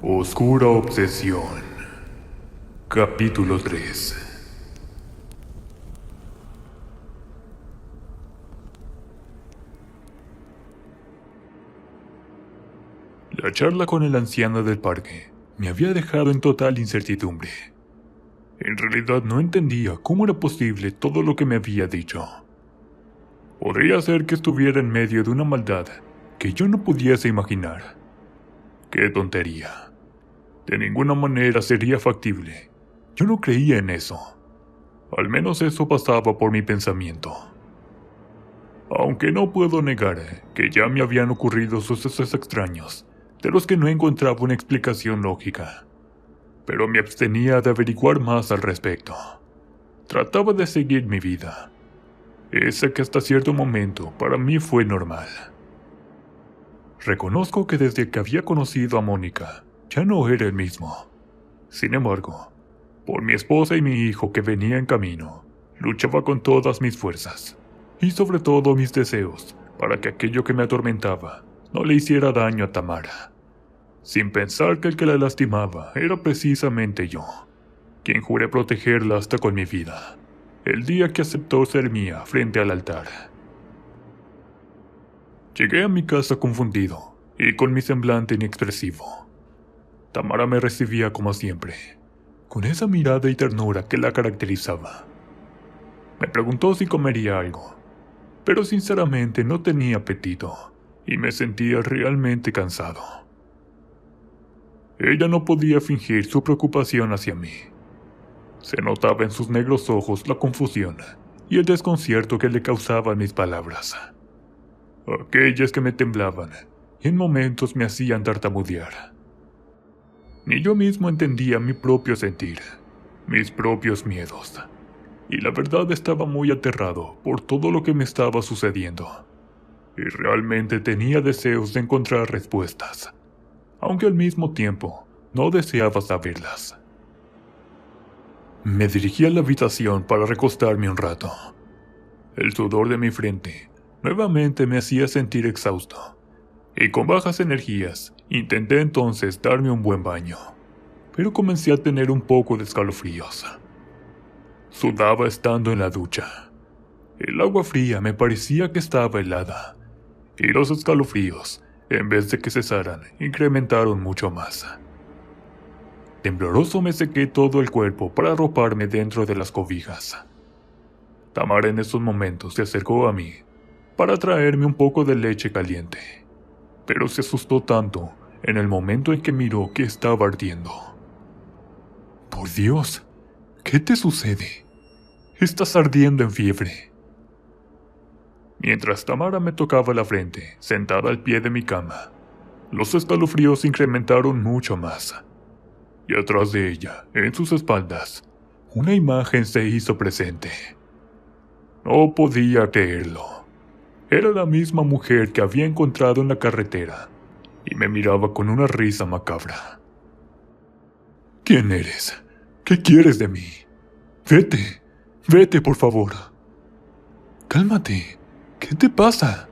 Oscura Obsesión. Capítulo 3. La charla con el anciano del parque me había dejado en total incertidumbre. En realidad no entendía cómo era posible todo lo que me había dicho. Podría ser que estuviera en medio de una maldad que yo no pudiese imaginar. ¡Qué tontería! De ninguna manera sería factible. Yo no creía en eso. Al menos eso pasaba por mi pensamiento. Aunque no puedo negar que ya me habían ocurrido sucesos extraños, de los que no encontraba una explicación lógica. Pero me abstenía de averiguar más al respecto. Trataba de seguir mi vida. Esa que hasta cierto momento para mí fue normal. Reconozco que desde que había conocido a Mónica, ya no era el mismo. Sin embargo, por mi esposa y mi hijo que venía en camino, luchaba con todas mis fuerzas, y sobre todo mis deseos, para que aquello que me atormentaba no le hiciera daño a Tamara, sin pensar que el que la lastimaba era precisamente yo, quien juré protegerla hasta con mi vida, el día que aceptó ser mía frente al altar. Llegué a mi casa confundido y con mi semblante inexpresivo. Tamara me recibía como siempre, con esa mirada y ternura que la caracterizaba. Me preguntó si comería algo, pero sinceramente no tenía apetito y me sentía realmente cansado. Ella no podía fingir su preocupación hacia mí. Se notaba en sus negros ojos la confusión y el desconcierto que le causaban mis palabras. Aquellas que me temblaban y en momentos me hacían tartamudear. Ni yo mismo entendía mi propio sentir, mis propios miedos, y la verdad estaba muy aterrado por todo lo que me estaba sucediendo, y realmente tenía deseos de encontrar respuestas, aunque al mismo tiempo no deseaba saberlas. Me dirigí a la habitación para recostarme un rato. El sudor de mi frente nuevamente me hacía sentir exhausto, y con bajas energías intenté entonces darme un buen baño, pero comencé a tener un poco de escalofríos. Sudaba estando en la ducha. El agua fría me parecía que estaba helada, y los escalofríos, en vez de que cesaran, incrementaron mucho más. Tembloroso me sequé todo el cuerpo para arroparme dentro de las cobijas. Tamara en esos momentos se acercó a mí para traerme un poco de leche caliente, pero se asustó tanto en el momento en que miró que estaba ardiendo. «Por Dios, ¿qué te sucede? Estás ardiendo en fiebre». Mientras Tamara me tocaba la frente, sentada al pie de mi cama, los escalofríos se incrementaron mucho más. Y atrás de ella, en sus espaldas, una imagen se hizo presente. No podía creerlo. Era la misma mujer que había encontrado en la carretera, y me miraba con una risa macabra. «¿Quién eres? ¿Qué quieres de mí? Vete, vete por favor». «Cálmate, ¿qué te pasa?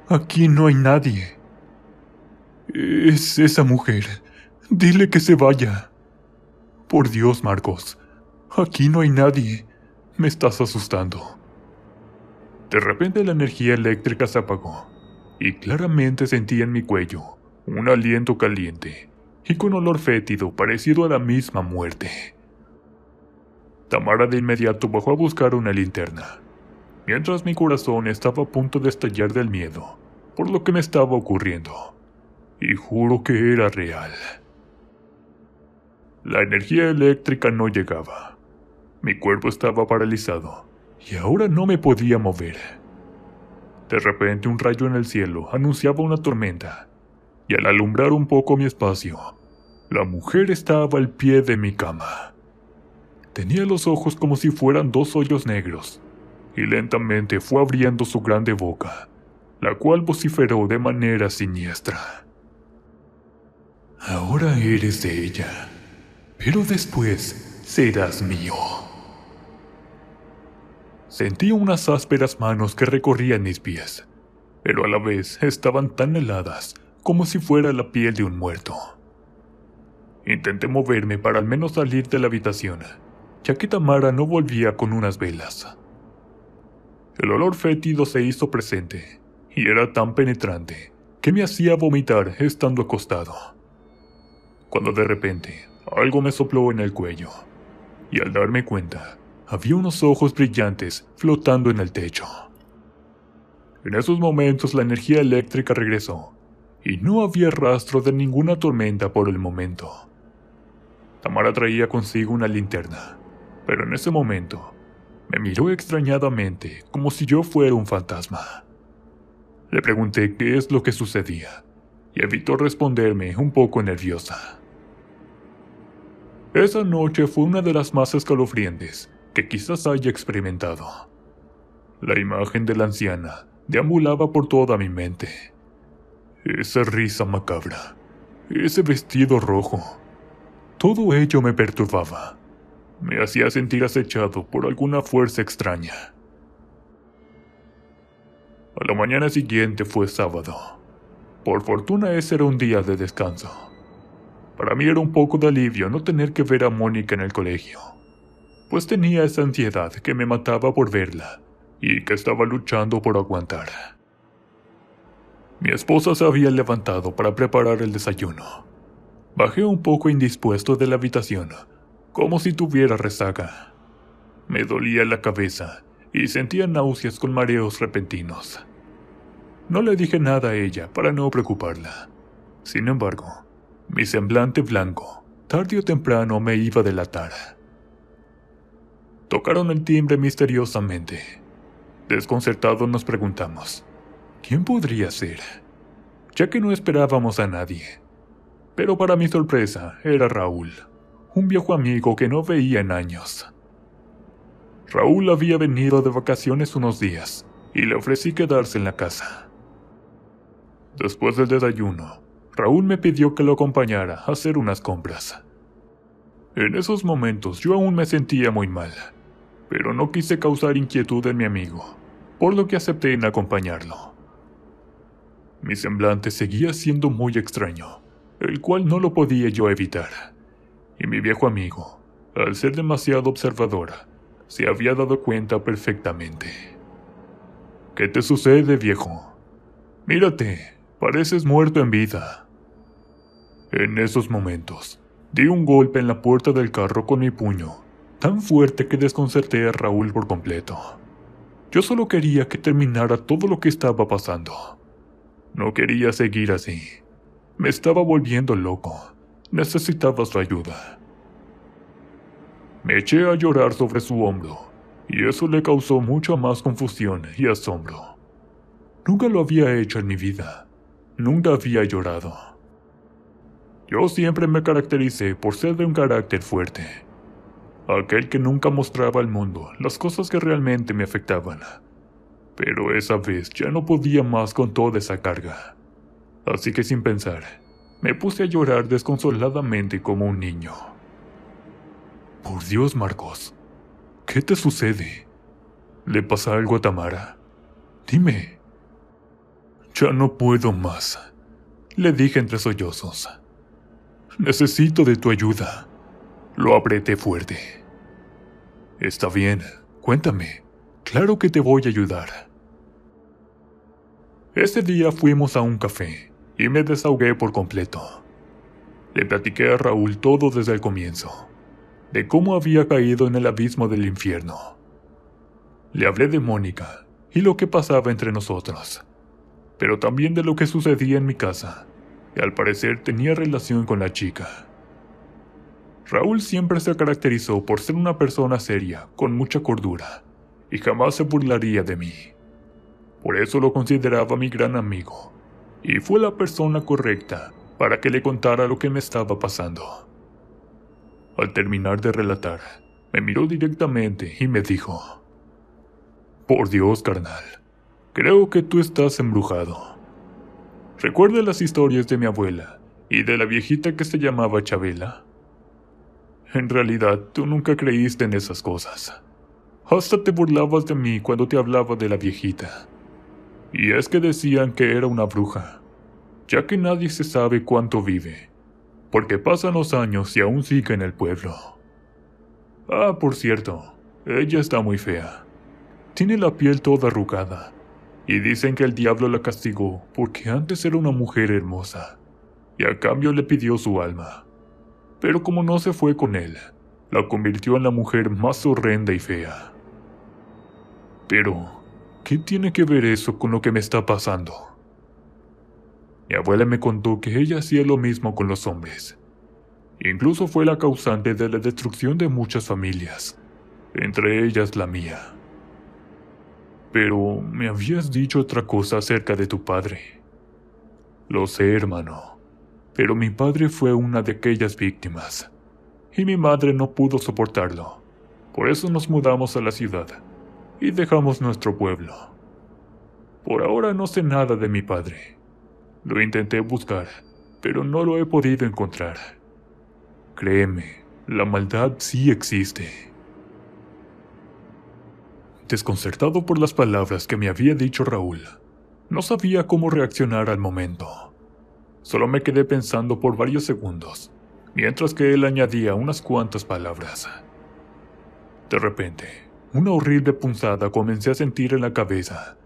Aquí no hay nadie». «Es esa mujer, dile que se vaya». «Por Dios, Marcos, aquí no hay nadie, me estás asustando». De repente la energía eléctrica se apagó, y claramente sentí en mi cuello un aliento caliente y con olor fétido parecido a la misma muerte. Tamara de inmediato bajó a buscar una linterna, mientras mi corazón estaba a punto de estallar del miedo por lo que me estaba ocurriendo, y juro que era real. La energía eléctrica no llegaba. Mi cuerpo estaba paralizado y ahora no me podía mover. De repente un rayo en el cielo anunciaba una tormenta, y al alumbrar un poco mi espacio, la mujer estaba al pie de mi cama. Tenía los ojos como si fueran dos hoyos negros, y lentamente fue abriendo su grande boca, la cual vociferó de manera siniestra. «Ahora eres de ella, pero después serás mío». Sentí unas ásperas manos que recorrían mis pies, pero a la vez estaban tan heladas como si fuera la piel de un muerto. Intenté moverme para al menos salir de la habitación, ya que Tamara no volvía con unas velas. El olor fétido se hizo presente, y era tan penetrante que me hacía vomitar estando acostado. Cuando de repente algo me sopló en el cuello, y al darme cuenta, había unos ojos brillantes flotando en el techo. En esos momentos la energía eléctrica regresó, y no había rastro de ninguna tormenta por el momento. Tamara traía consigo una linterna, pero en ese momento me miró extrañadamente como si yo fuera un fantasma. Le pregunté qué es lo que sucedía, y evitó responderme un poco nerviosa. Esa noche fue una de las más escalofriantes que quizás haya experimentado. La imagen de la anciana deambulaba por toda mi mente. Esa risa macabra, ese vestido rojo, todo ello me perturbaba. Me hacía sentir acechado por alguna fuerza extraña. A la mañana siguiente fue sábado. Por fortuna ese era un día de descanso. Para mí era un poco de alivio no tener que ver a Mónica en el colegio, pues tenía esa ansiedad que me mataba por verla y que estaba luchando por aguantar. Mi esposa se había levantado para preparar el desayuno. Bajé un poco indispuesto de la habitación, como si tuviera resaca. Me dolía la cabeza y sentía náuseas con mareos repentinos. No le dije nada a ella para no preocuparla. Sin embargo, mi semblante blanco, tarde o temprano me iba a delatar. Tocaron el timbre misteriosamente. Desconcertados nos preguntamos, ¿quién podría ser? Ya que no esperábamos a nadie. Pero para mi sorpresa, era Raúl, un viejo amigo que no veía en años. Raúl había venido de vacaciones unos días, y le ofrecí quedarse en la casa. Después del desayuno, Raúl me pidió que lo acompañara a hacer unas compras. En esos momentos yo aún me sentía muy mal, pero no quise causar inquietud en mi amigo, por lo que acepté en acompañarlo. Mi semblante seguía siendo muy extraño, el cual no lo podía yo evitar, y mi viejo amigo, al ser demasiado observador, se había dado cuenta perfectamente. ¿Qué te sucede, viejo? Mírate, pareces muerto en vida. En esos momentos, di un golpe en la puerta del carro con mi puño, tan fuerte que desconcerté a Raúl por completo. Yo solo quería que terminara todo lo que estaba pasando. No quería seguir así. Me estaba volviendo loco. Necesitaba su ayuda. Me eché a llorar sobre su hombro, y eso le causó mucha más confusión y asombro. Nunca lo había hecho en mi vida. Nunca había llorado. Yo siempre me caractericé por ser de un carácter fuerte. Aquel que nunca mostraba al mundo las cosas que realmente me afectaban. Pero esa vez ya no podía más con toda esa carga. Así que sin pensar, me puse a llorar desconsoladamente como un niño. Por Dios, Marcos, ¿qué te sucede? ¿Le pasa algo a Tamara? Dime. Ya no puedo más, le dije entre sollozos. Necesito de tu ayuda. Lo apreté fuerte. Está bien, cuéntame. Claro que te voy a ayudar. Ese día fuimos a un café y me desahogué por completo. Le platiqué a Raúl todo desde el comienzo, de cómo había caído en el abismo del infierno. Le hablé de Mónica y lo que pasaba entre nosotros, pero también de lo que sucedía en mi casa, y al parecer tenía relación con la chica. Raúl siempre se caracterizó por ser una persona seria, con mucha cordura, y jamás se burlaría de mí. Por eso lo consideraba mi gran amigo, y fue la persona correcta para que le contara lo que me estaba pasando. Al terminar de relatar, me miró directamente y me dijo: «Por Dios, carnal, creo que tú estás embrujado. ¿Recuerdas las historias de mi abuela y de la viejita que se llamaba Chabela? En realidad, tú nunca creíste en esas cosas. Hasta te burlabas de mí cuando te hablaba de la viejita. Y es que decían que era una bruja, ya que nadie se sabe cuánto vive, porque pasan los años y aún sigue en el pueblo. Ah, por cierto, ella está muy fea. Tiene la piel toda arrugada, y dicen que el diablo la castigó porque antes era una mujer hermosa, y a cambio le pidió su alma. Pero como no se fue con él, la convirtió en la mujer más horrenda y fea. Pero, ¿qué tiene que ver eso con lo que me está pasando? Mi abuela me contó que ella hacía lo mismo con los hombres. Incluso fue la causante de la destrucción de muchas familias, entre ellas la mía. Pero me habías dicho otra cosa acerca de tu padre. Lo sé, hermano, pero mi padre fue una de aquellas víctimas, y mi madre no pudo soportarlo. Por eso nos mudamos a la ciudad y dejamos nuestro pueblo. Por ahora no sé nada de mi padre. Lo intenté buscar, pero no lo he podido encontrar. Créeme, la maldad sí existe. Desconcertado por las palabras que me había dicho Raúl, no sabía cómo reaccionar al momento. Solo me quedé pensando por varios segundos, mientras que él añadía unas cuantas palabras. De repente, una horrible punzada comencé a sentir en la cabeza,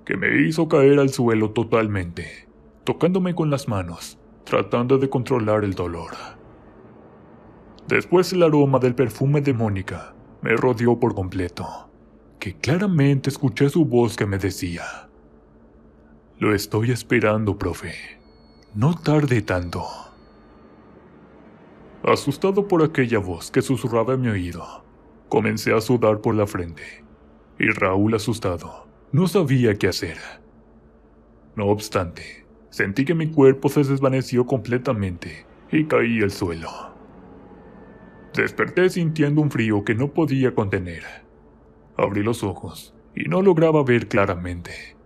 que me hizo caer al suelo totalmente, tocándome con las manos, tratando de controlar el dolor. Después el aroma del perfume de Mónica me rodeó por completo, que claramente escuché su voz que me decía: «Lo estoy esperando, profe. No tarde tanto». Asustado por aquella voz que susurraba en mi oído, comencé a sudar por la frente, y Raúl, asustado, no sabía qué hacer. No obstante, sentí que mi cuerpo se desvaneció completamente y caí al suelo. Desperté sintiendo un frío que no podía contener. Abrí los ojos y no lograba ver claramente.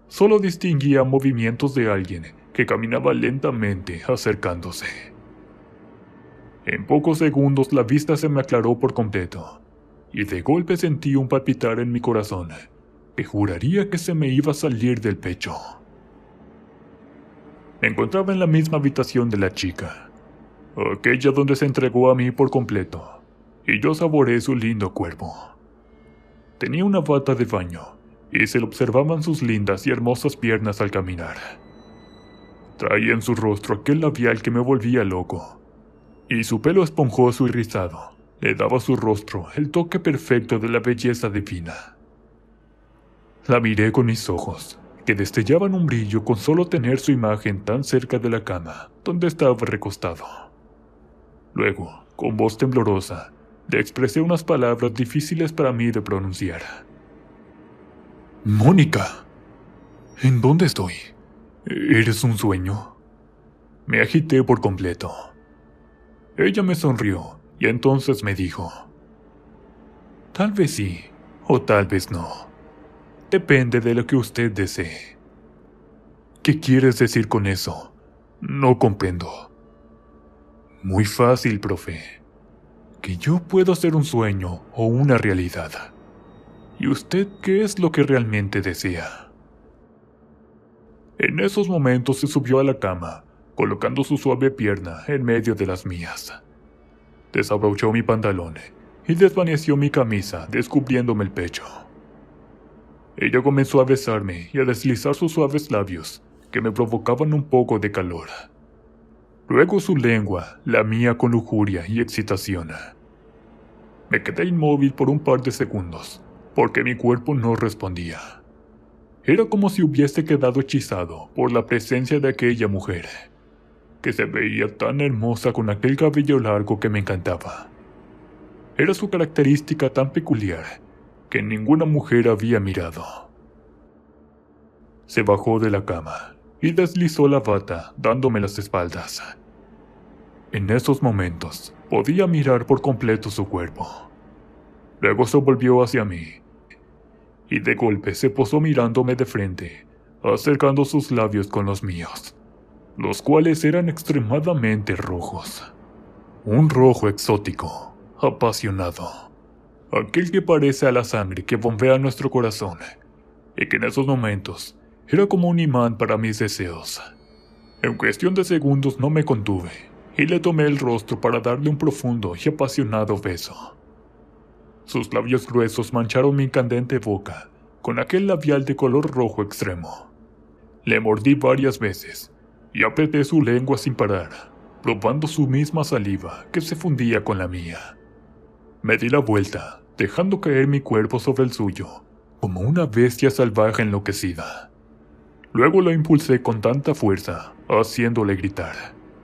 Solo distinguía movimientos de alguien que caminaba lentamente acercándose. En pocos segundos la vista se me aclaró por completo, y de golpe sentí un palpitar en mi corazón que juraría que se me iba a salir del pecho. Me encontraba en la misma habitación de la chica, aquella donde se entregó a mí por completo, y yo saboreé su lindo cuerpo. Tenía una bata de baño, y se le observaban sus lindas y hermosas piernas al caminar. Traía en su rostro aquel labial que me volvía loco, y su pelo esponjoso y rizado le daba a su rostro el toque perfecto de la belleza divina. La miré con mis ojos, que destellaban un brillo con solo tener su imagen tan cerca de la cama donde estaba recostado. Luego, con voz temblorosa, le expresé unas palabras difíciles para mí de pronunciar. «Mónica, ¿en dónde estoy? ¿Eres un sueño?» Me agité por completo. Ella me sonrió y entonces me dijo: «Tal vez sí, o tal vez no. Depende de lo que usted desee». «¿Qué quieres decir con eso? No comprendo». «Muy fácil, profe. Que yo puedo ser un sueño o una realidad. ¿Y usted qué es lo que realmente desea?». En esos momentos se subió a la cama, colocando su suave pierna en medio de las mías. Desabrochó mi pantalón y desvaneció mi camisa, descubriéndome el pecho. Ella comenzó a besarme y a deslizar sus suaves labios, que me provocaban un poco de calor. Luego su lengua lamía con lujuria y excitación. Me quedé inmóvil por un par de segundos, porque mi cuerpo no respondía. Era como si hubiese quedado hechizado por la presencia de aquella mujer, que se veía tan hermosa con aquel cabello largo que me encantaba. Era su característica tan peculiar que ninguna mujer había mirado. Se bajó de la cama y deslizó la bata dándome las espaldas. En esos momentos podía mirar por completo su cuerpo. Luego se volvió hacia mí y de golpe se posó mirándome de frente, acercando sus labios con los míos, los cuales eran extremadamente rojos. Un rojo exótico, apasionado, aquel que parece a la sangre que bombea nuestro corazón, y que en esos momentos era como un imán para mis deseos. En cuestión de segundos no me contuve, y le tomé el rostro para darle un profundo y apasionado beso. Sus labios gruesos mancharon mi candente boca con aquel labial de color rojo extremo. Le mordí varias veces y apreté su lengua sin parar, probando su misma saliva que se fundía con la mía. Me di la vuelta, dejando caer mi cuerpo sobre el suyo, como una bestia salvaje enloquecida. Luego lo impulsé con tanta fuerza, haciéndole gritar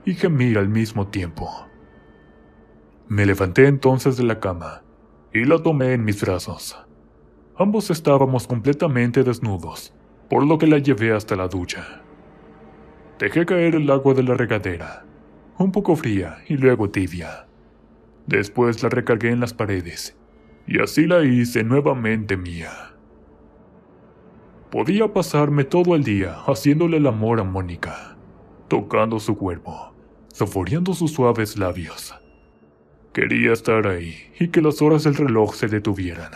y gemir al mismo tiempo. Me levanté entonces de la cama y la tomé en mis brazos. Ambos estábamos completamente desnudos, por lo que la llevé hasta la ducha. Dejé caer el agua de la regadera, un poco fría y luego tibia. Después la recargué en las paredes, y así la hice nuevamente mía. Podía pasarme todo el día haciéndole el amor a Mónica, tocando su cuerpo, saboreando sus suaves labios. Quería estar ahí y que las horas del reloj se detuvieran,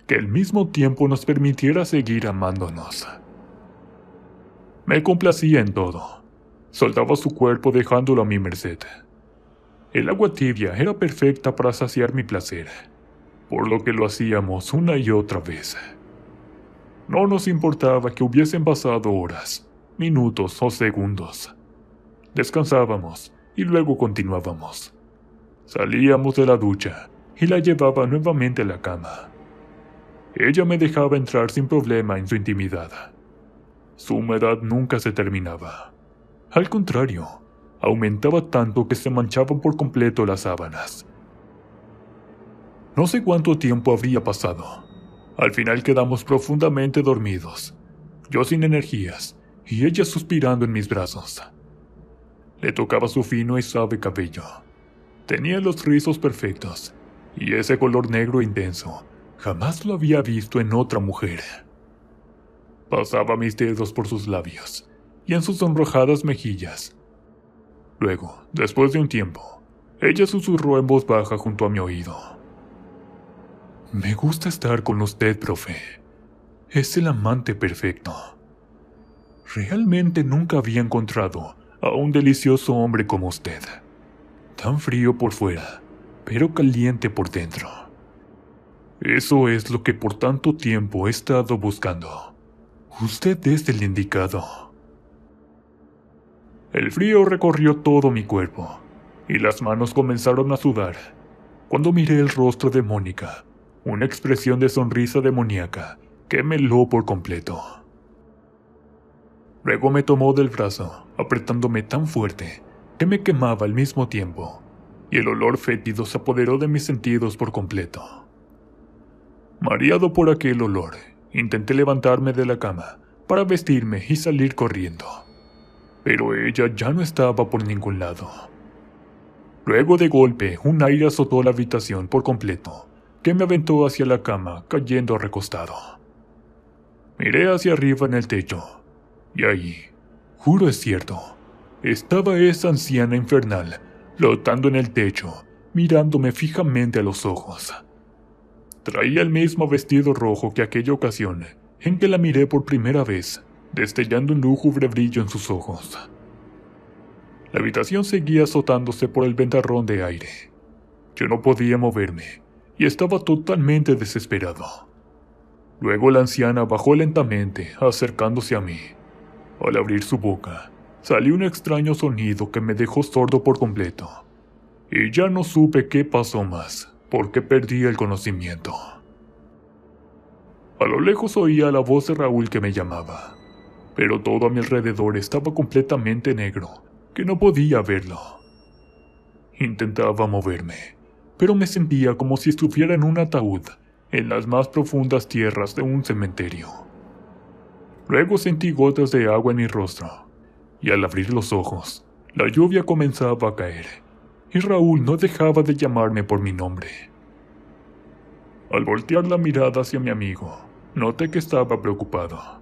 que el mismo tiempo nos permitiera seguir amándonos. Me complacía en todo. Soltaba su cuerpo dejándolo a mi merced. El agua tibia era perfecta para saciar mi placer, por lo que lo hacíamos una y otra vez. No nos importaba que hubiesen pasado horas, minutos o segundos. Descansábamos y luego continuábamos. Salíamos de la ducha y la llevaba nuevamente a la cama. Ella me dejaba entrar sin problema en su intimidad. Su humedad nunca se terminaba. Al contrario, aumentaba tanto que se manchaban por completo las sábanas. No sé cuánto tiempo habría pasado. Al final quedamos profundamente dormidos, yo sin energías y ella suspirando en mis brazos. Le tocaba su fino y suave cabello. Tenía los rizos perfectos y ese color negro intenso. Jamás lo había visto en otra mujer. Pasaba mis dedos por sus labios y en sus sonrojadas mejillas. Luego, después de un tiempo, ella susurró en voz baja junto a mi oído. «Me gusta estar con usted, profe. Es el amante perfecto. Realmente nunca había encontrado a un delicioso hombre como usted. Tan frío por fuera, pero caliente por dentro. Eso es lo que por tanto tiempo he estado buscando. Usted es el indicado». El frío recorrió todo mi cuerpo, y las manos comenzaron a sudar, cuando miré el rostro de Mónica, una expresión de sonrisa demoníaca que me heló por completo. Luego me tomó del brazo, apretándome tan fuerte que me quemaba al mismo tiempo, y el olor fétido se apoderó de mis sentidos por completo. Mareado por aquel olor, intenté levantarme de la cama para vestirme y salir corriendo, pero ella ya no estaba por ningún lado. Luego de golpe, un aire azotó la habitación por completo, que me aventó hacia la cama, cayendo recostado. Miré hacia arriba en el techo, y ahí, juro es cierto, estaba esa anciana infernal, flotando en el techo, mirándome fijamente a los ojos. Traía el mismo vestido rojo que aquella ocasión en que la miré por primera vez, destellando un lúgubre brillo en sus ojos. La habitación seguía azotándose por el ventarrón de aire. Yo no podía moverme y estaba totalmente desesperado. Luego la anciana bajó lentamente, acercándose a mí. Al abrir su boca, salió un extraño sonido que me dejó sordo por completo, y ya no supe qué pasó más, porque perdí el conocimiento. A lo lejos oía la voz de Raúl que me llamaba, pero todo a mi alrededor estaba completamente negro, que no podía verlo. Intentaba moverme, pero me sentía como si estuviera en un ataúd, en las más profundas tierras de un cementerio. Luego sentí gotas de agua en mi rostro, y al abrir los ojos, la lluvia comenzaba a caer, y Raúl no dejaba de llamarme por mi nombre. Al voltear la mirada hacia mi amigo, noté que estaba preocupado.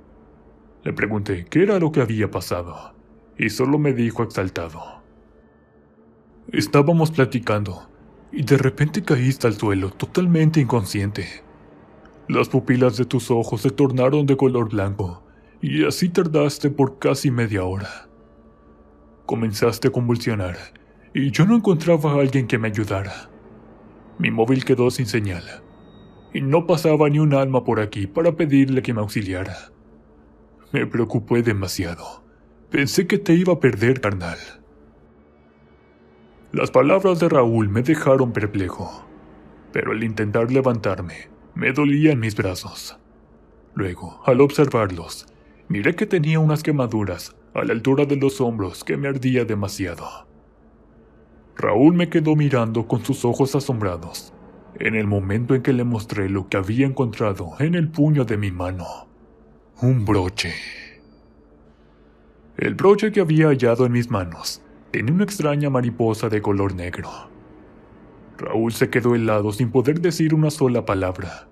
Le pregunté qué era lo que había pasado, y solo me dijo exaltado: «Estábamos platicando, y de repente caíste al suelo totalmente inconsciente. Las pupilas de tus ojos se tornaron de color blanco, y así tardaste por casi media hora. Comenzaste a convulsionar, y yo no encontraba a alguien que me ayudara. Mi móvil quedó sin señal, y no pasaba ni un alma por aquí para pedirle que me auxiliara. Me preocupé demasiado. Pensé que te iba a perder, carnal. Las palabras de Raúl me dejaron perplejo, pero al intentar levantarme, me dolían mis brazos. Luego, al observarlos, miré que tenía unas quemaduras a la altura de los hombros que me ardía demasiado. Raúl me quedó mirando con sus ojos asombrados, en el momento en que le mostré lo que había encontrado en el puño de mi mano. Un broche. El broche que había hallado en mis manos tenía una extraña mariposa de color negro. Raúl se quedó helado sin poder decir una sola palabra.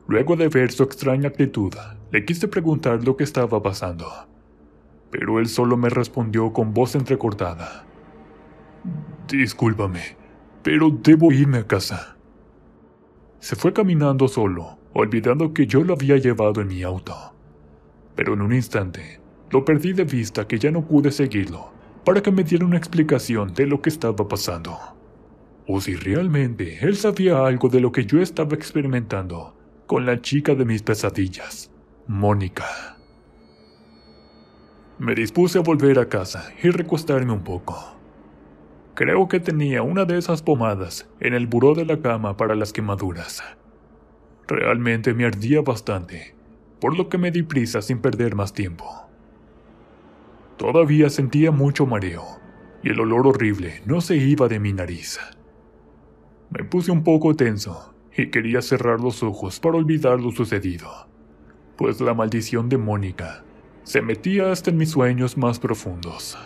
Luego de ver su extraña actitud, le quise preguntar lo que estaba pasando, pero él solo me respondió con voz entrecortada. Discúlpame, pero debo irme a casa. Se fue caminando solo, olvidando que yo lo había llevado en mi auto. Pero en un instante, lo perdí de vista que ya no pude seguirlo para que me diera una explicación de lo que estaba pasando. O si realmente él sabía algo de lo que yo estaba experimentando con la chica de mis pesadillas, Mónica. Me dispuse a volver a casa y recostarme un poco. Creo que tenía una de esas pomadas en el buró de la cama para las quemaduras. Realmente me ardía bastante, por lo que me di prisa sin perder más tiempo. Todavía sentía mucho mareo, y el olor horrible no se iba de mi nariz. Me puse un poco tenso, y quería cerrar los ojos para olvidar lo sucedido, pues la maldición de Mónica se metía hasta en mis sueños más profundos.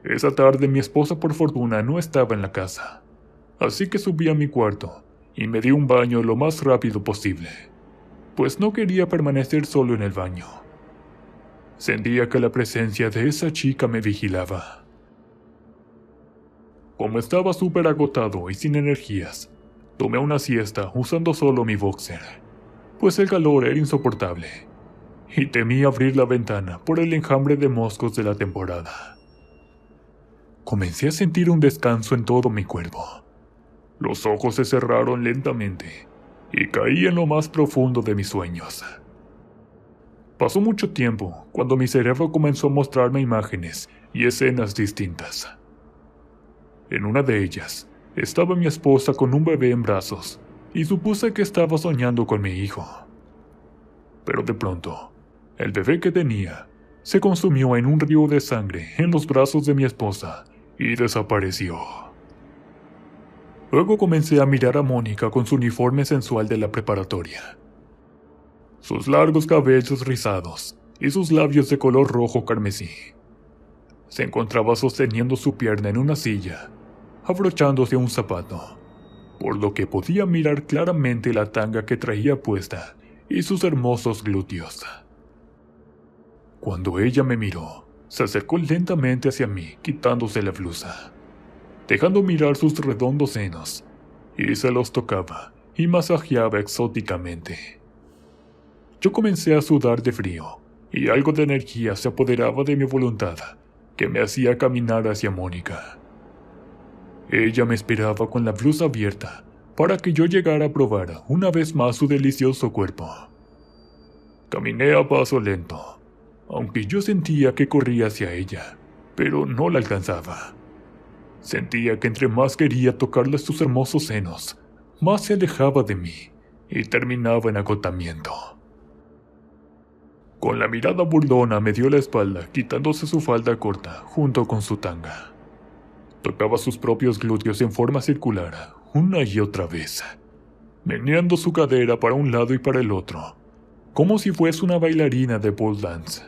Esa tarde mi esposa por fortuna no estaba en la casa, así que subí a mi cuarto y me di un baño lo más rápido posible, pues no quería permanecer solo en el baño. Sentía que la presencia de esa chica me vigilaba. Como estaba súper agotado y sin energías, tomé una siesta usando solo mi boxer, pues el calor era insoportable, y temí abrir la ventana por el enjambre de moscos de la temporada. Comencé a sentir un descanso en todo mi cuerpo. Los ojos se cerraron lentamente, y caí en lo más profundo de mis sueños. Pasó mucho tiempo cuando mi cerebro comenzó a mostrarme imágenes y escenas distintas. En una de ellas, estaba mi esposa con un bebé en brazos, y supuse que estaba soñando con mi hijo. Pero de pronto, el bebé que tenía se consumió en un río de sangre en los brazos de mi esposa y desapareció. Luego comencé a mirar a Mónica con su uniforme sensual de la preparatoria. Sus largos cabellos rizados y sus labios de color rojo carmesí. Se encontraba sosteniendo su pierna en una silla, abrochándose un zapato, por lo que podía mirar claramente la tanga que traía puesta y sus hermosos glúteos. Cuando ella me miró, se acercó lentamente hacia mí, quitándose la blusa, dejando mirar sus redondos senos, y se los tocaba y masajeaba exóticamente. Yo comencé a sudar de frío, y algo de energía se apoderaba de mi voluntad, que me hacía caminar hacia Mónica. Ella me esperaba con la blusa abierta, para que yo llegara a probar una vez más su delicioso cuerpo. Caminé a paso lento, aunque yo sentía que corría hacia ella, pero no la alcanzaba. Sentía que entre más quería tocarle sus hermosos senos, más se alejaba de mí, y terminaba en agotamiento. Con la mirada burlona me dio la espalda, quitándose su falda corta junto con su tanga. Tocaba sus propios glúteos en forma circular, una y otra vez, meneando su cadera para un lado y para el otro, como si fuese una bailarina de pole dance.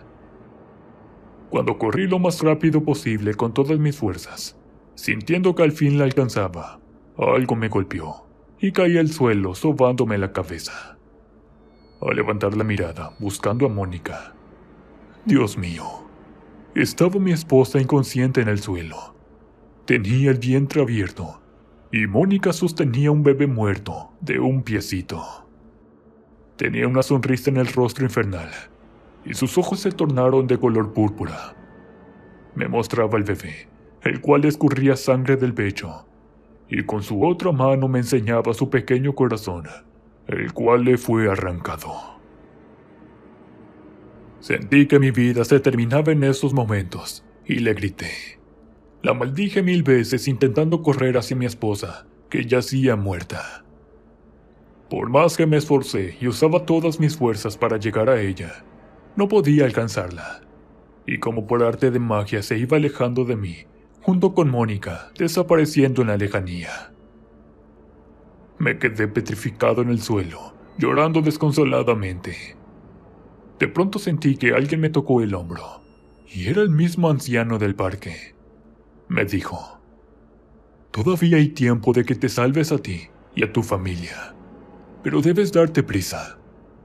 Cuando corrí lo más rápido posible con todas mis fuerzas, sintiendo que al fin la alcanzaba, algo me golpeó, y caí al suelo sobándome la cabeza. Al levantar la mirada, buscando a Mónica. Dios mío, estaba mi esposa inconsciente en el suelo. Tenía el vientre abierto, y Mónica sostenía un bebé muerto de un piecito. Tenía una sonrisa en el rostro infernal, y sus ojos se tornaron de color púrpura. Me mostraba el bebé, el cual escurría sangre del pecho, y con su otra mano me enseñaba su pequeño corazón, el cual le fue arrancado. Sentí que mi vida se terminaba en esos momentos, y le grité. La maldije 1000 veces intentando correr hacia mi esposa, que yacía muerta. Por más que me esforcé y usaba todas mis fuerzas para llegar a ella, no podía alcanzarla, y como por arte de magia se iba alejando de mí, junto con Mónica, desapareciendo en la lejanía. Me quedé petrificado en el suelo, llorando desconsoladamente. De pronto sentí que alguien me tocó el hombro, y era el mismo anciano del parque. Me dijo: «Todavía hay tiempo de que te salves a ti y a tu familia, pero debes darte prisa,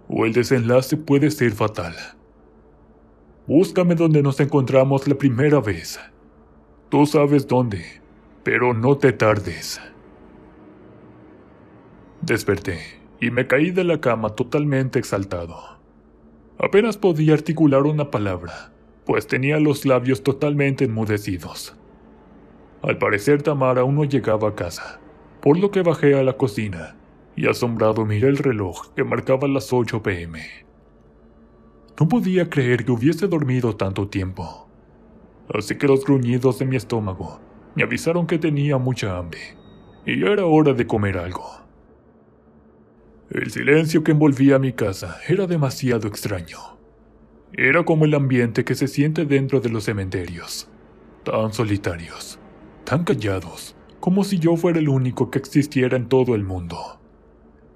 o el desenlace puede ser fatal. Búscame donde nos encontramos la primera vez. Tú sabes dónde, pero no te tardes». Desperté y me caí de la cama totalmente exaltado. Apenas podía articular una palabra, pues tenía los labios totalmente enmudecidos. Al parecer Tamara aún no llegaba a casa, por lo que bajé a la cocina y asombrado miré el reloj que marcaba las 8 p.m. No podía creer que hubiese dormido tanto tiempo, así que los gruñidos de mi estómago me avisaron que tenía mucha hambre y ya era hora de comer algo. El silencio que envolvía mi casa era demasiado extraño. Era como el ambiente que se siente dentro de los cementerios, tan solitarios, tan callados, como si yo fuera el único que existiera en todo el mundo.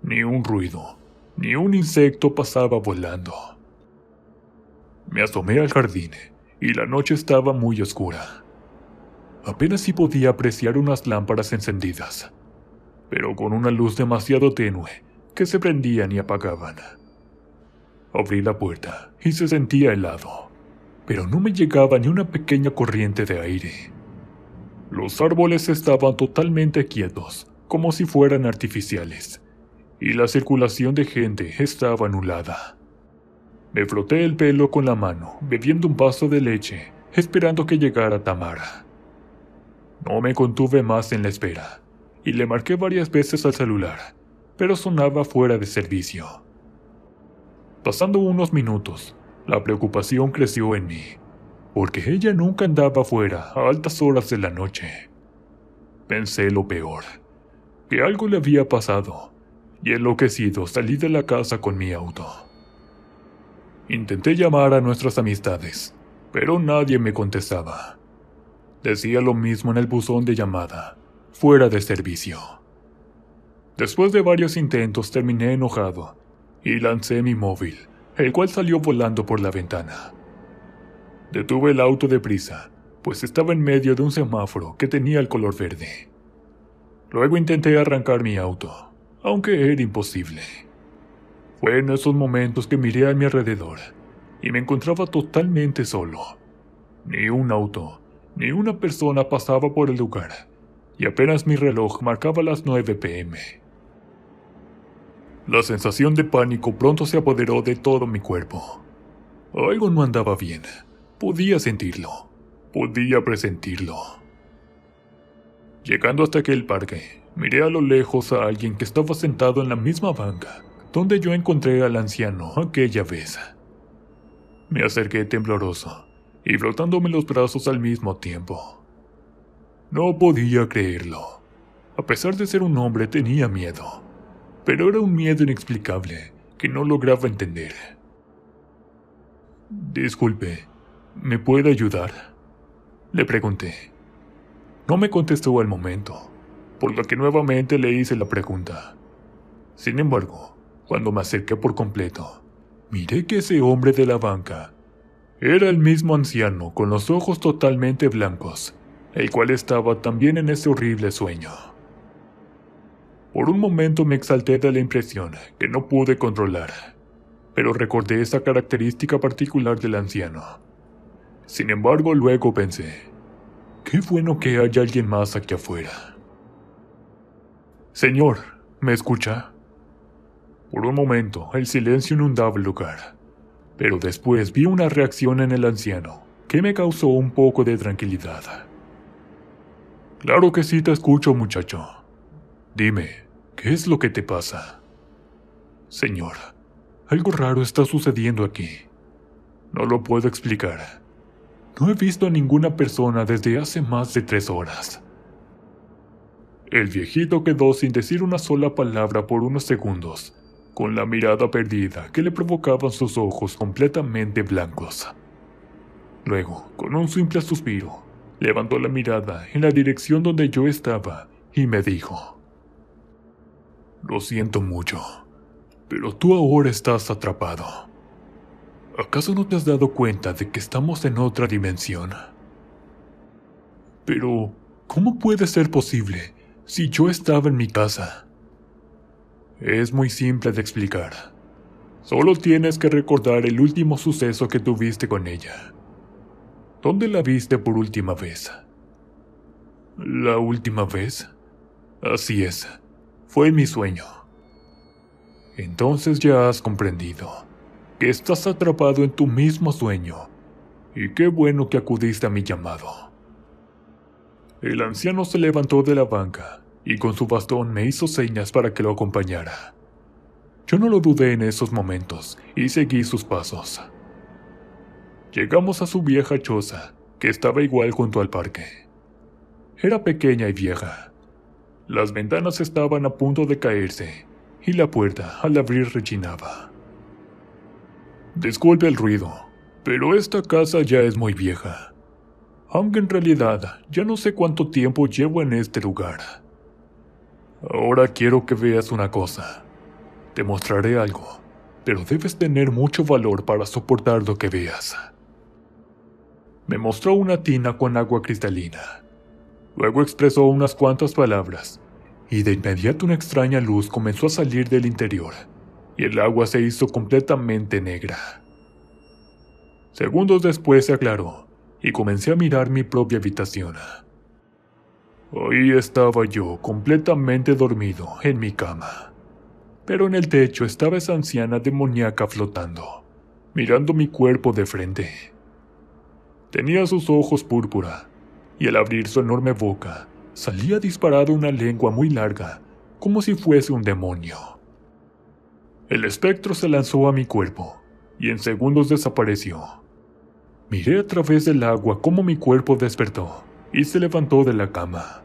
Ni un ruido, ni un insecto pasaba volando. Me asomé al jardín y la noche estaba muy oscura. Apenas si podía apreciar unas lámparas encendidas, pero con una luz demasiado tenue que se prendían y apagaban. Abrí la puerta y se sentía helado, pero no me llegaba ni una pequeña corriente de aire. Los árboles estaban totalmente quietos, como si fueran artificiales, y la circulación de gente estaba anulada. Me froté el pelo con la mano, bebiendo un vaso de leche, esperando que llegara Tamara. No me contuve más en la espera, y le marqué varias veces al celular, pero sonaba fuera de servicio. Pasando unos minutos, la preocupación creció en mí, porque ella nunca andaba fuera a altas horas de la noche. Pensé lo peor, que algo le había pasado, y enloquecido salí de la casa con mi auto. Intenté llamar a nuestras amistades, pero nadie me contestaba. Decía lo mismo en el buzón de llamada, fuera de servicio. Después de varios intentos terminé enojado y lancé mi móvil, el cual salió volando por la ventana. Detuve el auto deprisa, pues estaba en medio de un semáforo que tenía el color verde. Luego intenté arrancar mi auto, aunque era imposible. Fue en esos momentos que miré a mi alrededor y me encontraba totalmente solo. Ni un auto, ni una persona pasaba por el lugar, y apenas mi reloj marcaba las 9 p.m. La sensación de pánico pronto se apoderó de todo mi cuerpo. Algo no andaba bien. Podía sentirlo. Podía presentirlo. Llegando hasta aquel parque, miré a lo lejos a alguien que estaba sentado en la misma banca donde yo encontré al anciano aquella vez. Me acerqué tembloroso y frotándome los brazos al mismo tiempo. No podía creerlo. A pesar de ser un hombre, tenía miedo. Pero era un miedo inexplicable que no lograba entender. «Disculpe, ¿me puede ayudar?», le pregunté. No me contestó al momento, por lo que nuevamente le hice la pregunta. Sin embargo, cuando me acerqué por completo, miré que ese hombre de la banca era el mismo anciano con los ojos totalmente blancos, el cual estaba también en ese horrible sueño. Por un momento me exalté de la impresión que no pude controlar, pero recordé esa característica particular del anciano. Sin embargo, luego pensé, qué bueno que haya alguien más aquí afuera. «Señor, ¿me escucha?». Por un momento, el silencio inundaba el lugar, pero después vi una reacción en el anciano que me causó un poco de tranquilidad. Claro que sí te escucho, muchacho. Dime, ¿qué es lo que te pasa? Señor, algo raro está sucediendo aquí. No lo puedo explicar. No he visto a ninguna persona desde hace más de 3 horas. El viejito quedó sin decir una sola palabra por unos segundos, con la mirada perdida que le provocaban sus ojos completamente blancos. Luego, con un simple suspiro, levantó la mirada en la dirección donde yo estaba y me dijo: Lo siento mucho, pero tú ahora estás atrapado. ¿Acaso no te has dado cuenta de que estamos en otra dimensión? Pero, ¿cómo puede ser posible si yo estaba en mi casa? Es muy simple de explicar. Solo tienes que recordar el último suceso que tuviste con ella. ¿Dónde la viste por última vez? ¿La última vez? Así es, fue en mi sueño. Entonces ya has comprendido que estás atrapado en tu mismo sueño, y qué bueno que acudiste a mi llamado. El anciano se levantó de la banca y con su bastón me hizo señas para que lo acompañara. Yo no lo dudé en esos momentos y seguí sus pasos. Llegamos a su vieja choza, que estaba igual junto al parque. Era pequeña y vieja. Las ventanas estaban a punto de caerse y la puerta al abrir rechinaba. Disculpe el ruido, pero esta casa ya es muy vieja. Aunque en realidad ya no sé cuánto tiempo llevo en este lugar. Ahora quiero que veas una cosa. Te mostraré algo, pero debes tener mucho valor para soportar lo que veas. Me mostró una tina con agua cristalina. Luego expresó unas cuantas palabras, y de inmediato una extraña luz comenzó a salir del interior, y el agua se hizo completamente negra. Segundos después se aclaró, y comencé a mirar mi propia habitación. Ahí estaba yo, completamente dormido, en mi cama. Pero en el techo estaba esa anciana demoníaca flotando, mirando mi cuerpo de frente. Tenía sus ojos púrpura, y al abrir su enorme boca, salía disparada una lengua muy larga, como si fuese un demonio. El espectro se lanzó a mi cuerpo, y en segundos desapareció. Miré a través del agua cómo mi cuerpo despertó, y se levantó de la cama.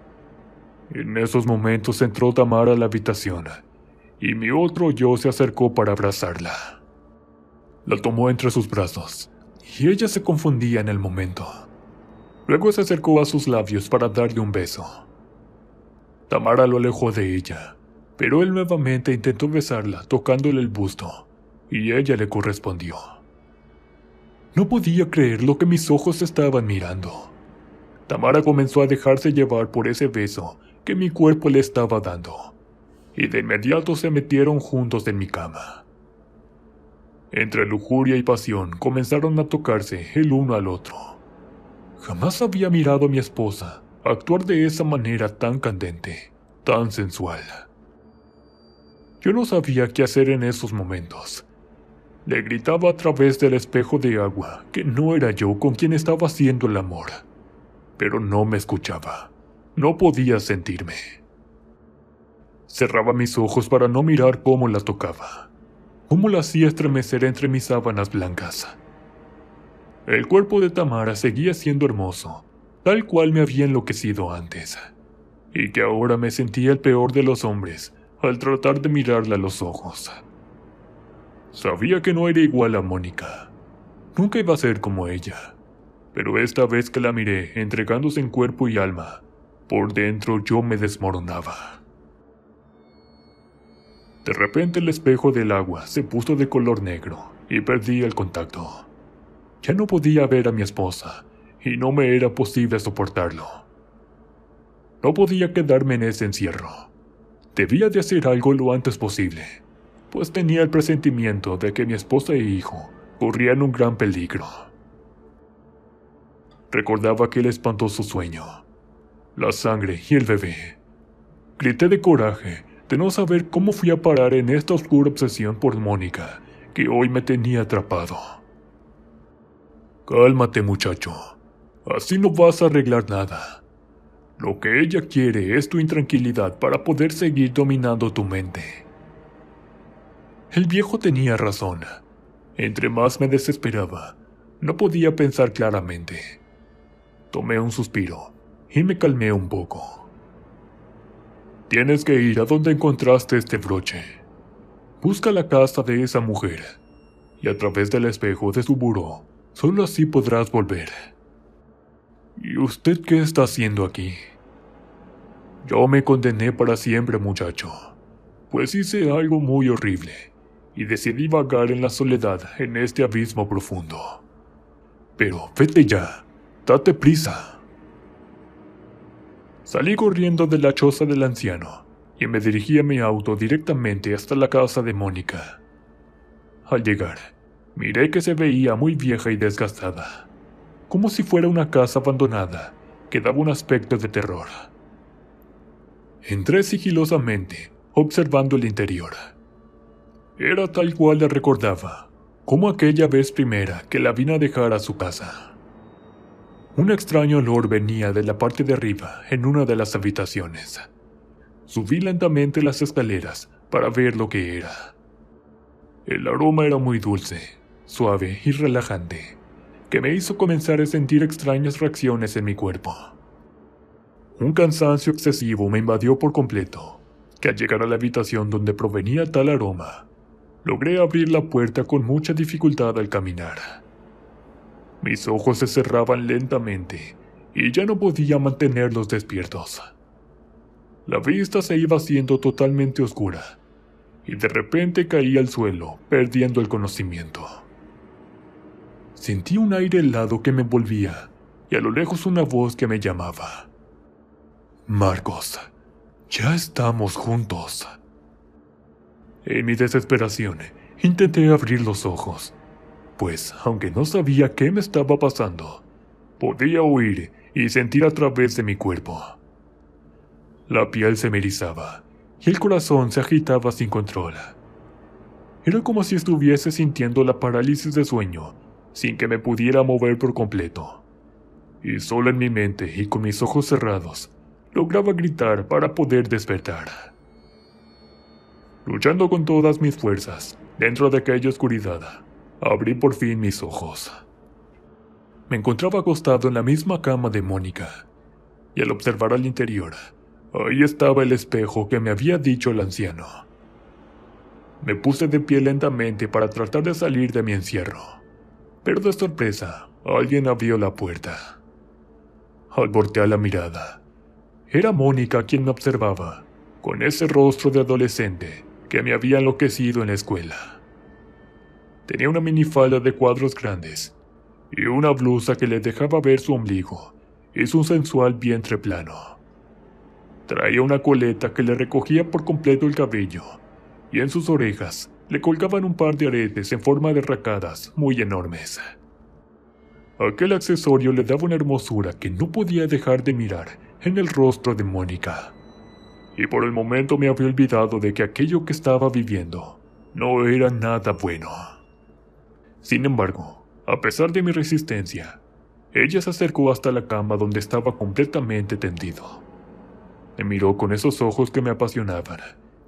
En esos momentos entró Tamara a la habitación, y mi otro yo se acercó para abrazarla. La tomó entre sus brazos, y ella se confundía en el momento. Luego se acercó a sus labios para darle un beso. Tamara lo alejó de ella, pero él nuevamente intentó besarla tocándole el busto, y ella le correspondió. No podía creer lo que mis ojos estaban mirando. Tamara comenzó a dejarse llevar por ese beso que mi cuerpo le estaba dando, y de inmediato se metieron juntos en mi cama. Entre lujuria y pasión comenzaron a tocarse el uno al otro. Jamás había mirado a mi esposa actuar de esa manera tan candente, tan sensual. Yo no sabía qué hacer en esos momentos. Le gritaba a través del espejo de agua que no era yo con quien estaba haciendo el amor, pero no me escuchaba. No podía sentirme. Cerraba mis ojos para no mirar cómo la tocaba, cómo la hacía estremecer entre mis sábanas blancas. El cuerpo de Tamara seguía siendo hermoso, tal cual me había enloquecido antes, y que ahora me sentía el peor de los hombres al tratar de mirarla a los ojos. Sabía que no era igual a Mónica. Nunca iba a ser como ella, pero esta vez que la miré entregándose en cuerpo y alma, por dentro yo me desmoronaba. De repente el espejo del agua se puso de color negro y perdí el contacto. Ya no podía ver a mi esposa y no me era posible soportarlo. No podía quedarme en ese encierro. Debía de hacer algo lo antes posible, pues tenía el presentimiento de que mi esposa e hijo corrían un gran peligro. Recordaba aquel espantoso sueño, la sangre y el bebé. Grité de coraje de no saber cómo fui a parar en esta oscura obsesión por Mónica, que hoy me tenía atrapado. Cálmate, muchacho. Así no vas a arreglar nada. Lo que ella quiere es tu intranquilidad para poder seguir dominando tu mente. El viejo tenía razón. Entre más me desesperaba, no podía pensar claramente. Tomé un suspiro y me calmé un poco. Tienes que ir a donde encontraste este broche. Busca la casa de esa mujer, y a través del espejo de su buró, solo así podrás volver. ¿Y usted qué está haciendo aquí? Yo me condené para siempre, muchacho, pues hice algo muy horrible, y decidí vagar en la soledad en este abismo profundo. Pero vete ya, date prisa. Salí corriendo de la choza del anciano, y me dirigí a mi auto directamente hasta la casa de Mónica. Al llegar, miré que se veía muy vieja y desgastada, como si fuera una casa abandonada que daba un aspecto de terror. Entré sigilosamente, observando el interior. Era tal cual la recordaba, como aquella vez primera que la vine a dejar a su casa. Un extraño olor venía de la parte de arriba en una de las habitaciones. Subí lentamente las escaleras para ver lo que era. El aroma era muy dulce, suave y relajante, que me hizo comenzar a sentir extrañas reacciones en mi cuerpo. Un cansancio excesivo me invadió por completo, que al llegar a la habitación donde provenía tal aroma, logré abrir la puerta con mucha dificultad al caminar. Mis ojos se cerraban lentamente y ya no podía mantenerlos despiertos. La vista se iba haciendo totalmente oscura y de repente caí al suelo, perdiendo el conocimiento. Sentí un aire helado que me envolvía y a lo lejos una voz que me llamaba. Marcos, ya estamos juntos. En mi desesperación, intenté abrir los ojos, pues, aunque no sabía qué me estaba pasando, podía oír y sentir a través de mi cuerpo. La piel se me erizaba y el corazón se agitaba sin control. Era como si estuviese sintiendo la parálisis de sueño, sin que me pudiera mover por completo. Y solo en mi mente y con mis ojos cerrados, lograba gritar para poder despertar. Luchando con todas mis fuerzas, dentro de aquella oscuridad, abrí por fin mis ojos. Me encontraba acostado en la misma cama de Mónica, y al observar al interior, ahí estaba el espejo que me había dicho el anciano. Me puse de pie lentamente para tratar de salir de mi encierro, pero de sorpresa, alguien abrió la puerta. Al voltear la mirada, era Mónica quien me observaba, con ese rostro de adolescente que me había enloquecido en la escuela. Tenía una minifalda de cuadros grandes y una blusa que le dejaba ver su ombligo y su sensual vientre plano. Traía una coleta que le recogía por completo el cabello, y en sus orejas le colgaban un par de aretes en forma de racadas muy enormes. Aquel accesorio le daba una hermosura que no podía dejar de mirar en el rostro de Mónica, y por el momento me había olvidado de que aquello que estaba viviendo no era nada bueno. Sin embargo, a pesar de mi resistencia, ella se acercó hasta la cama donde estaba completamente tendido. Me miró con esos ojos que me apasionaban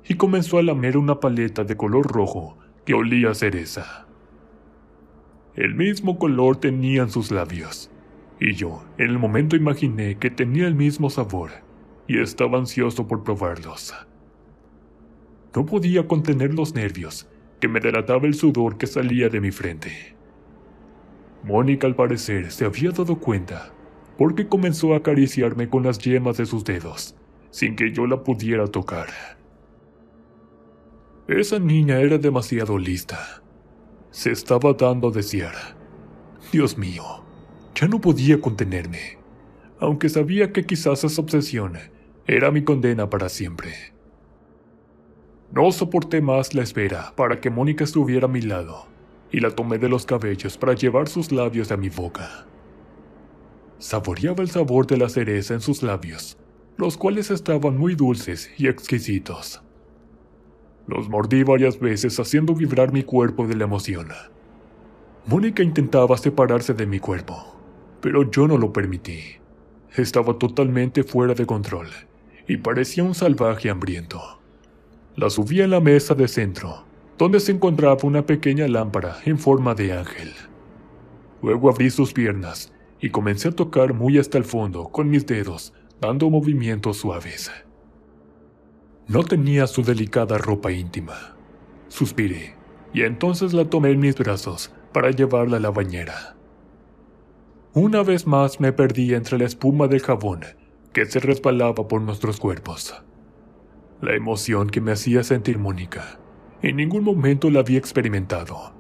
y comenzó a lamer una paleta de color rojo que olía a cereza. El mismo color tenían sus labios, y yo en el momento imaginé que tenía el mismo sabor y estaba ansioso por probarlos. No podía contener los nervios que me delataba el sudor que salía de mi frente. Mónica al parecer se había dado cuenta, porque comenzó a acariciarme con las yemas de sus dedos, sin que yo la pudiera tocar. Esa niña era demasiado lista. Se estaba dando a desear. Dios mío, ya no podía contenerme, aunque sabía que quizás esa obsesión era mi condena para siempre. No soporté más la espera para que Mónica estuviera a mi lado, y la tomé de los cabellos para llevar sus labios a mi boca. Saboreaba el sabor de la cereza en sus labios, los cuales estaban muy dulces y exquisitos. Los mordí varias veces haciendo vibrar mi cuerpo de la emoción. Mónica intentaba separarse de mi cuerpo, pero yo no lo permití. estaba totalmente fuera de control y parecía un salvaje hambriento. La subí a la mesa de centro, donde se encontraba una pequeña lámpara en forma de ángel. Luego abrí sus piernas y comencé a tocar muy hasta el fondo con mis dedos, dando movimientos suaves. No tenía su delicada ropa íntima. Suspiré, y entonces la tomé en mis brazos para llevarla a la bañera. Una vez más me perdí entre la espuma del jabón que se resbalaba por nuestros cuerpos. La emoción que me hacía sentir Mónica, en ningún momento la había experimentado,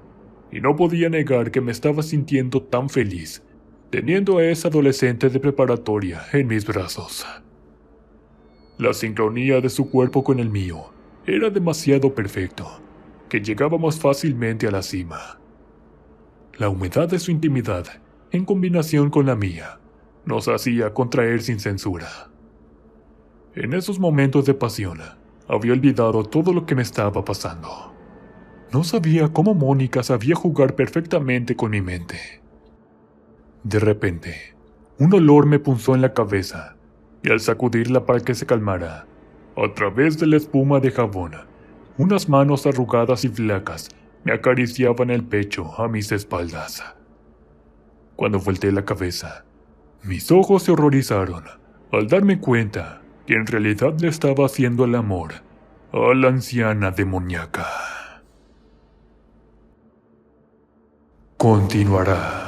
y no podía negar que me estaba sintiendo tan feliz, teniendo a esa adolescente de preparatoria en mis brazos. La sincronía de su cuerpo con el mío era demasiado perfecto, que llegábamos fácilmente a la cima. La humedad de su intimidad, en combinación con la mía, nos hacía contraer sin censura. En esos momentos de pasión, había olvidado todo lo que me estaba pasando. No sabía cómo Mónica sabía jugar perfectamente con mi mente. De repente, un olor me punzó en la cabeza, y al sacudirla para que se calmara, a través de la espuma de jabón, unas manos arrugadas y flacas me acariciaban el pecho a mis espaldas. Cuando volteé la cabeza, mis ojos se horrorizaron al darme cuenta que en realidad le estaba haciendo el amor a la anciana demoníaca. Continuará.